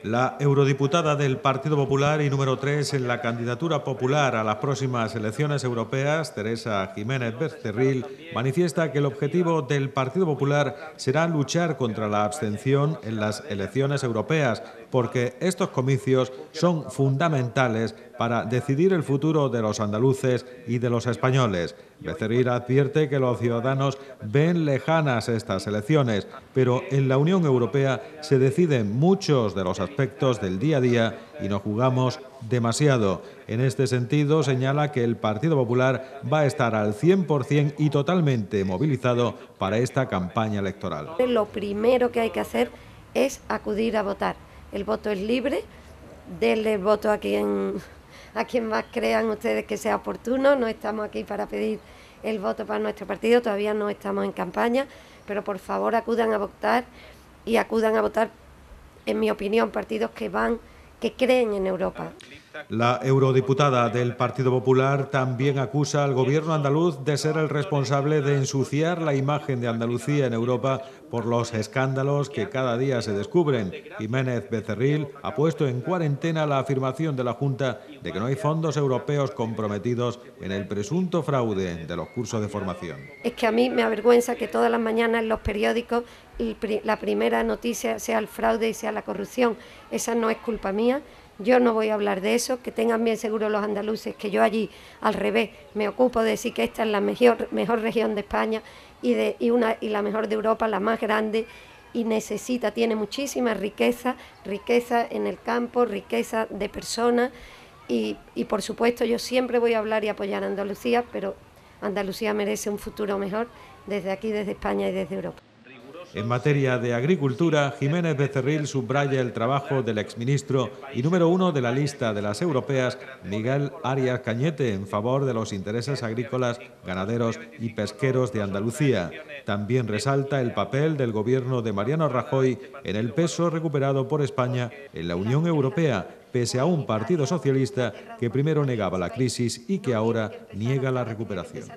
La eurodiputada del Partido Popular y número 3 en la candidatura popular a las próximas elecciones europeas, Teresa Jiménez Becerril, manifiesta que el objetivo del Partido Popular será luchar contra la abstención en las elecciones europeas, porque estos comicios son fundamentales para decidir el futuro de los andaluces y de los españoles. Becerril advierte que los ciudadanos ven lejanas estas elecciones, pero en la Unión Europea se deciden muchos de los aspectos del día a día y nos jugamos demasiado. En este sentido, señala que el Partido Popular va a estar al 100% y totalmente movilizado para esta campaña electoral. Lo primero que hay que hacer es acudir a votar. El voto es libre, denle el voto a quien más crean ustedes que sea oportuno. No estamos aquí para pedir el voto para nuestro partido, todavía no estamos en campaña, pero por favor acudan a votar y acudan a votar, en mi opinión, partidos que creen en Europa. La eurodiputada del Partido Popular también acusa al gobierno andaluz de ser el responsable de ensuciar la imagen de Andalucía en Europa por los escándalos que cada día se descubren. Jiménez Becerril ha puesto en cuarentena la afirmación de la Junta de que no hay fondos europeos comprometidos en el presunto fraude de los cursos de formación. Es que a mí me avergüenza que todas las mañanas en los periódicos la primera noticia sea el fraude y sea la corrupción. Esa no es culpa mía. Yo no voy a hablar de eso, que tengan bien seguro los andaluces que yo allí, al revés, me ocupo de decir que esta es la mejor región de España y la mejor de Europa, la más grande, y tiene muchísima riqueza en el campo, riqueza de personas, y por supuesto yo siempre voy a hablar y apoyar a Andalucía, pero Andalucía merece un futuro mejor desde aquí, desde España y desde Europa. En materia de agricultura, Jiménez Becerril subraya el trabajo del exministro y número 1 de la lista de las europeas, Miguel Arias Cañete, en favor de los intereses agrícolas, ganaderos y pesqueros de Andalucía. También resalta el papel del gobierno de Mariano Rajoy en el peso recuperado por España en la Unión Europea, pese a un partido socialista que primero negaba la crisis y que ahora niega la recuperación.